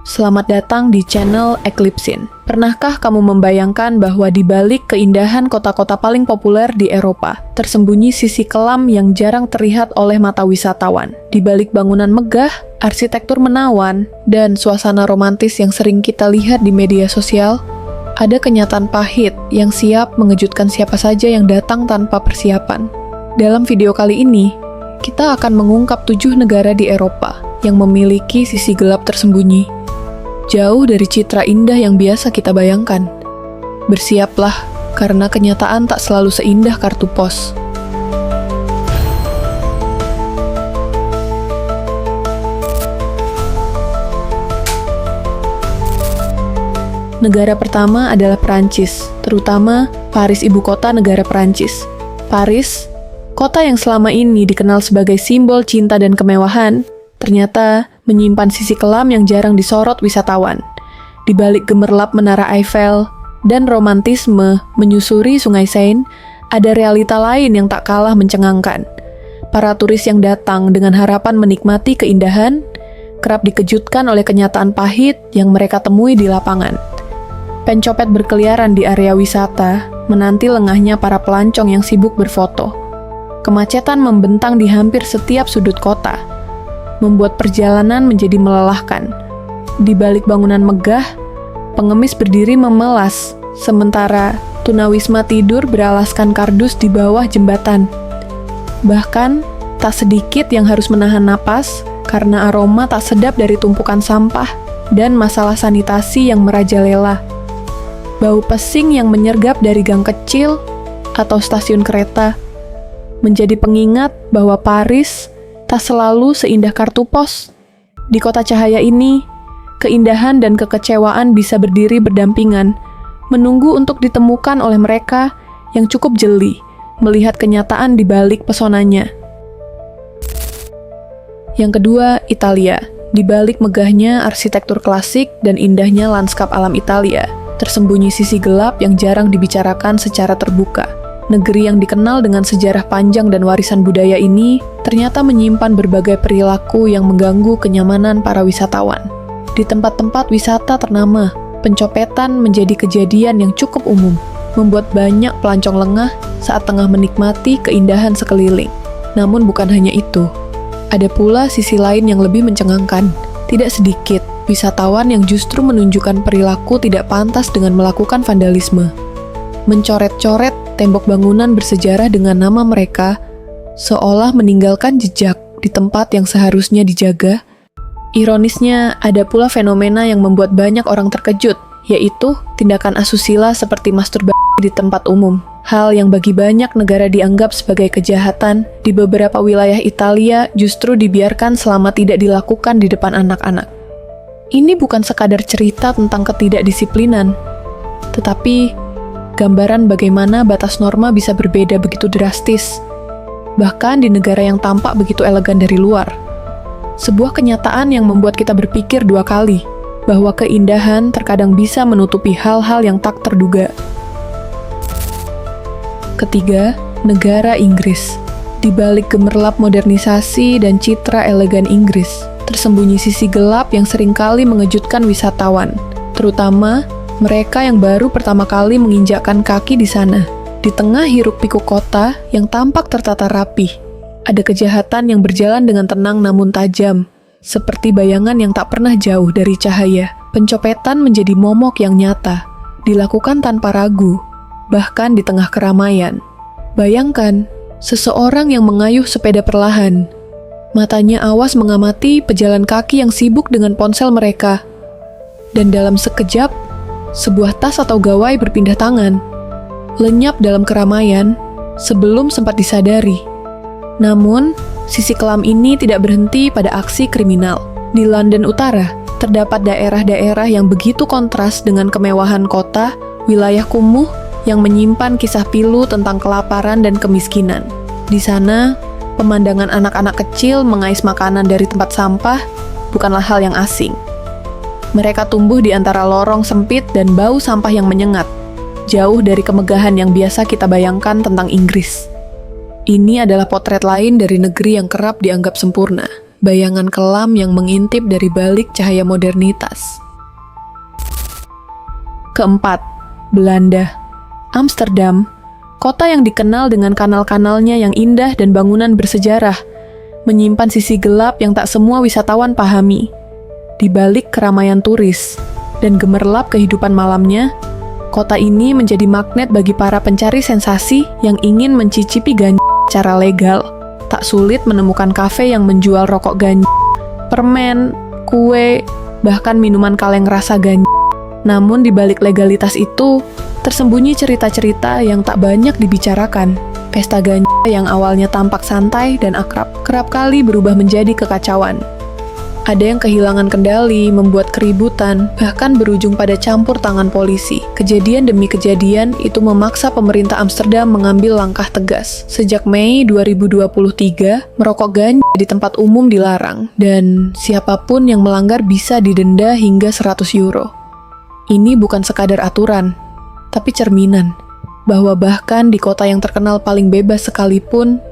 selamat datang di channel Eclipsin. Pernahkah kamu membayangkan bahwa di balik keindahan kota-kota paling populer di Eropa, tersembunyi sisi kelam yang jarang terlihat oleh mata wisatawan? Di balik bangunan megah, arsitektur menawan, dan suasana romantis yang sering kita lihat di media sosial, ada kenyataan pahit yang siap mengejutkan siapa saja yang datang tanpa persiapan. Dalam video kali ini, kita akan mengungkap 7 negara di Eropa yang memiliki sisi gelap tersembunyi, jauh dari citra indah yang biasa kita bayangkan. Bersiaplah, karena kenyataan tak selalu seindah kartu pos. Negara pertama adalah Prancis, terutama Paris, ibu kota negara Prancis. Paris, kota yang selama ini dikenal sebagai simbol cinta dan kemewahan, ternyata menyimpan sisi kelam yang jarang disorot wisatawan. Di balik gemerlap Menara Eiffel dan romantisme menyusuri Sungai Seine, ada realita lain yang tak kalah mencengangkan. Para turis yang datang dengan harapan menikmati keindahan, kerap dikejutkan oleh kenyataan pahit yang mereka temui di lapangan. Pencopet berkeliaran di area wisata, menanti lengahnya para pelancong yang sibuk berfoto. Kemacetan membentang di hampir setiap sudut kota, membuat perjalanan menjadi melelahkan. Di balik bangunan megah, pengemis berdiri memelas, sementara tunawisma tidur beralaskan kardus di bawah jembatan. Bahkan, tak sedikit yang harus menahan napas karena aroma tak sedap dari tumpukan sampah dan masalah sanitasi yang merajalela. Bau pesing yang menyergap dari gang kecil atau stasiun kereta menjadi pengingat bahwa Paris tak selalu seindah kartu pos. Di kota cahaya ini, keindahan dan kekecewaan bisa berdiri berdampingan, menunggu untuk ditemukan oleh mereka yang cukup jeli melihat kenyataan di balik pesonanya. Yang kedua, Italia. Di balik megahnya arsitektur klasik dan indahnya lanskap alam Italia, tersembunyi sisi gelap yang jarang dibicarakan secara terbuka. Negeri yang dikenal dengan sejarah panjang dan warisan budaya ini ternyata menyimpan berbagai perilaku yang mengganggu kenyamanan para wisatawan. Di tempat-tempat wisata ternama, pencopetan menjadi kejadian yang cukup umum, membuat banyak pelancong lengah saat tengah menikmati keindahan sekeliling. Namun bukan hanya itu, ada pula sisi lain yang lebih mencengangkan. Tidak sedikit wisatawan yang justru menunjukkan perilaku tidak pantas dengan melakukan vandalisme. Mencoret-coret tembok bangunan bersejarah dengan nama mereka, seolah meninggalkan jejak di tempat yang seharusnya dijaga. Ironisnya, ada pula fenomena yang membuat banyak orang terkejut, yaitu tindakan asusila seperti masturbasi di tempat umum. Hal yang bagi banyak negara dianggap sebagai kejahatan, di beberapa wilayah Italia justru dibiarkan selama tidak dilakukan di depan anak-anak. Ini bukan sekadar cerita tentang ketidakdisiplinan, tetapi gambaran bagaimana batas norma bisa berbeda begitu drastis, bahkan di negara yang tampak begitu elegan dari luar. Sebuah kenyataan yang membuat kita berpikir 2 kali, bahwa keindahan terkadang bisa menutupi hal-hal yang tak terduga. Ketiga, negara Inggris. Di balik gemerlap modernisasi dan citra elegan Inggris, tersembunyi sisi gelap yang seringkali mengejutkan wisatawan, terutama mereka yang baru pertama kali menginjakkan kaki di sana. Di tengah hiruk-pikuk kota yang tampak tertata rapih, ada kejahatan yang berjalan dengan tenang namun tajam, seperti bayangan yang tak pernah jauh dari cahaya. Pencopetan menjadi momok yang nyata, dilakukan tanpa ragu, bahkan di tengah keramaian. Bayangkan, seseorang yang mengayuh sepeda perlahan, matanya awas mengamati pejalan kaki yang sibuk dengan ponsel mereka, dan dalam sekejap, sebuah tas atau gawai berpindah tangan, lenyap dalam keramaian sebelum sempat disadari. Namun, sisi kelam ini tidak berhenti pada aksi kriminal. Di London Utara, terdapat daerah-daerah yang begitu kontras dengan kemewahan kota, wilayah kumuh yang menyimpan kisah pilu tentang kelaparan dan kemiskinan. Di sana, pemandangan anak-anak kecil mengais makanan dari tempat sampah bukanlah hal yang asing. Mereka tumbuh di antara lorong sempit dan bau sampah yang menyengat, jauh dari kemegahan yang biasa kita bayangkan tentang Inggris. Ini adalah potret lain dari negeri yang kerap dianggap sempurna. bayangan kelam yang mengintip dari balik cahaya modernitas. Keempat, Belanda. Amsterdam, kota yang dikenal dengan kanal-kanalnya yang indah dan bangunan bersejarah, menyimpan sisi gelap yang tak semua wisatawan pahami. Di balik keramaian turis dan gemerlap kehidupan malamnya, kota ini menjadi magnet bagi para pencari sensasi yang ingin mencicipi ganja secara legal. Tak sulit menemukan kafe yang menjual rokok ganja, permen, kue, bahkan minuman kaleng rasa ganja. Namun di balik legalitas itu, tersembunyi cerita-cerita yang tak banyak dibicarakan. Pesta ganja yang awalnya tampak santai dan akrab, kerap kali berubah menjadi kekacauan. Ada yang kehilangan kendali, membuat keributan, bahkan berujung pada campur tangan polisi. Kejadian demi kejadian itu memaksa pemerintah Amsterdam mengambil langkah tegas. Sejak Mei 2023, merokok ganja di tempat umum dilarang, dan siapapun yang melanggar bisa didenda hingga 100 euro. Ini bukan sekadar aturan, tapi cerminan bahwa bahkan di kota yang terkenal paling bebas sekalipun,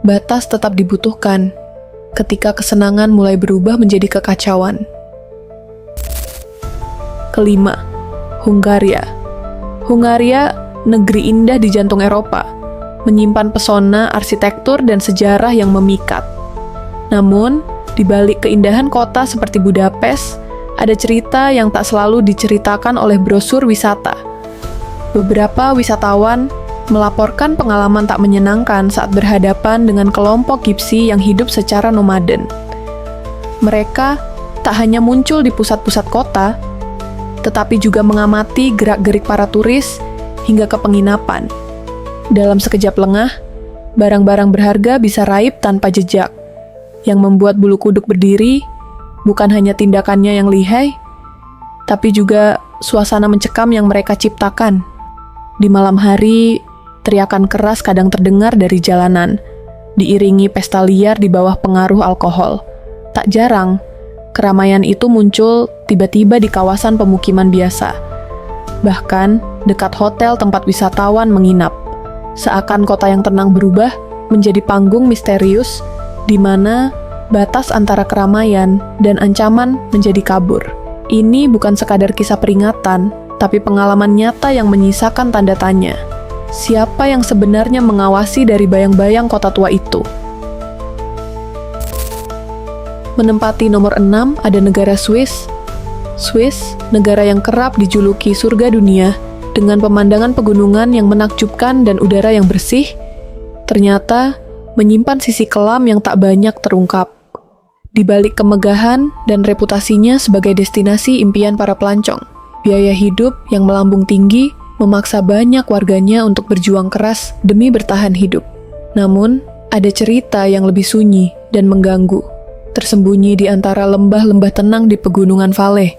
batas tetap dibutuhkan ketika kesenangan mulai berubah menjadi kekacauan. Kelima, Hungaria. Hungaria, negeri indah di jantung Eropa, menyimpan pesona arsitektur dan sejarah yang memikat. Namun, di balik keindahan kota seperti Budapest, ada cerita yang tak selalu diceritakan oleh brosur wisata. Beberapa wisatawan melaporkan pengalaman tak menyenangkan saat berhadapan dengan kelompok gipsi yang hidup secara nomaden. Mereka tak hanya muncul di pusat-pusat kota, tetapi juga mengamati gerak-gerik para turis hingga ke penginapan. Dalam sekejap lengah, barang-barang berharga bisa raib tanpa jejak. Yang membuat bulu kuduk berdiri bukan hanya tindakannya yang lihai, tapi juga suasana mencekam yang mereka ciptakan. Di malam hari, teriakan keras kadang terdengar dari jalanan, diiringi pesta liar di bawah pengaruh alkohol. Tak jarang, keramaian itu muncul tiba-tiba di kawasan pemukiman biasa. Bahkan, dekat hotel tempat wisatawan menginap. Seakan kota yang tenang berubah menjadi panggung misterius, di mana batas antara keramaian dan ancaman menjadi kabur. Ini bukan sekadar kisah peringatan, tapi pengalaman nyata yang menyisakan tanda tanya. Siapa yang sebenarnya mengawasi dari bayang-bayang kota tua itu? Menempati nomor 6 ada negara Swiss. Swiss, negara yang kerap dijuluki surga dunia, dengan pemandangan pegunungan yang menakjubkan dan udara yang bersih, ternyata menyimpan sisi kelam yang tak banyak terungkap. Di balik kemegahan dan reputasinya sebagai destinasi impian para pelancong, biaya hidup yang melambung tinggi memaksa banyak warganya untuk berjuang keras demi bertahan hidup. Namun, ada cerita yang lebih sunyi dan mengganggu, tersembunyi di antara lembah-lembah tenang di pegunungan Valais,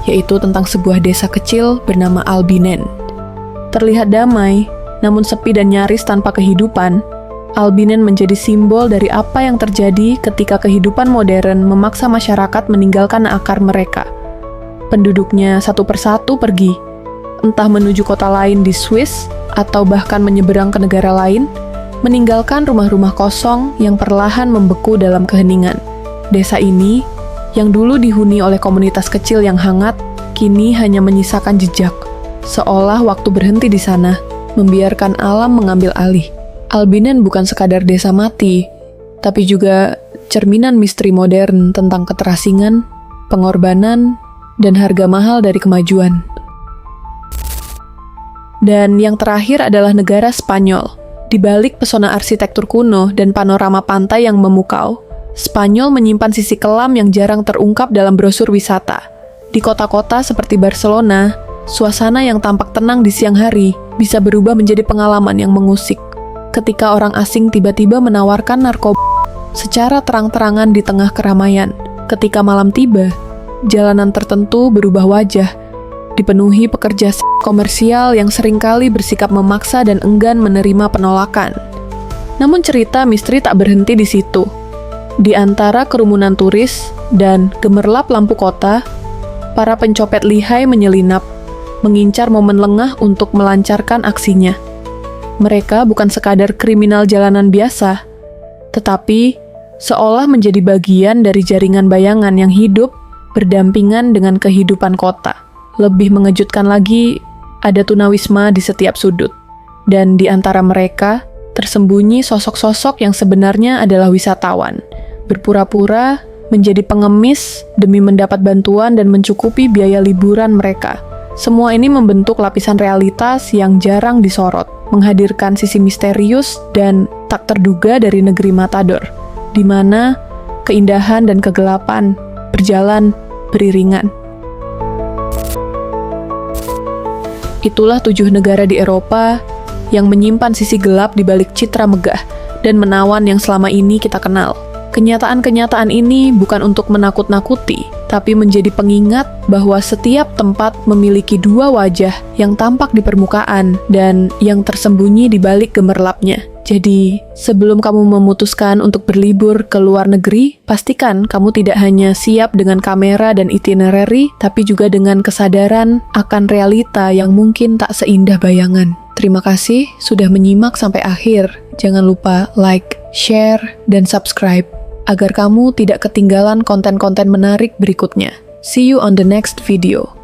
yaitu tentang sebuah desa kecil bernama Albinen. Terlihat damai, namun sepi dan nyaris tanpa kehidupan, Albinen menjadi simbol dari apa yang terjadi ketika kehidupan modern memaksa masyarakat meninggalkan akar mereka. Penduduknya satu persatu pergi, entah menuju kota lain di Swiss atau bahkan menyeberang ke negara lain, meninggalkan rumah-rumah kosong yang perlahan membeku dalam keheningan. Desa ini, yang dulu dihuni oleh komunitas kecil yang hangat, kini hanya menyisakan jejak, seolah waktu berhenti di sana, membiarkan alam mengambil alih. Albinen bukan sekadar desa mati, tapi juga cerminan misteri modern tentang keterasingan, pengorbanan, dan harga mahal dari kemajuan. Dan yang terakhir adalah negara Spanyol. Di balik pesona arsitektur kuno dan panorama pantai yang memukau, Spanyol menyimpan sisi kelam yang jarang terungkap dalam brosur wisata. Di kota-kota seperti Barcelona, suasana yang tampak tenang di siang hari bisa berubah menjadi pengalaman yang mengusik. Ketika orang asing tiba-tiba menawarkan narkoba secara terang-terangan di tengah keramaian. Ketika malam tiba, jalanan tertentu berubah wajah, dipenuhi pekerja komersial yang seringkali bersikap memaksa dan enggan menerima penolakan. Namun cerita misteri tak berhenti di situ. Di antara kerumunan turis dan gemerlap lampu kota, para pencopet lihai menyelinap, mengincar momen lengah untuk melancarkan aksinya. Mereka bukan sekadar kriminal jalanan biasa, tetapi seolah menjadi bagian dari jaringan bayangan yang hidup berdampingan dengan kehidupan kota. Lebih mengejutkan lagi, ada tunawisma di setiap sudut. Dan di antara mereka, tersembunyi sosok-sosok yang sebenarnya adalah wisatawan, berpura-pura menjadi pengemis demi mendapat bantuan dan mencukupi biaya liburan mereka. Semua ini membentuk lapisan realitas yang jarang disorot, menghadirkan sisi misterius dan tak terduga dari negeri Matador, di mana keindahan dan kegelapan berjalan beriringan. Itulah 7 negara di Eropa yang menyimpan sisi gelap di balik citra megah dan menawan yang selama ini kita kenal. Kenyataan-kenyataan ini bukan untuk menakut-nakuti, tapi menjadi pengingat bahwa setiap tempat memiliki 2 wajah yang tampak di permukaan dan yang tersembunyi di balik gemerlapnya. Jadi, sebelum kamu memutuskan untuk berlibur ke luar negeri, pastikan kamu tidak hanya siap dengan kamera dan itinerary, tapi juga dengan kesadaran akan realita yang mungkin tak seindah bayangan. Terima kasih sudah menyimak sampai akhir. Jangan lupa like, share, dan subscribe agar kamu tidak ketinggalan konten-konten menarik berikutnya. See you on the next video.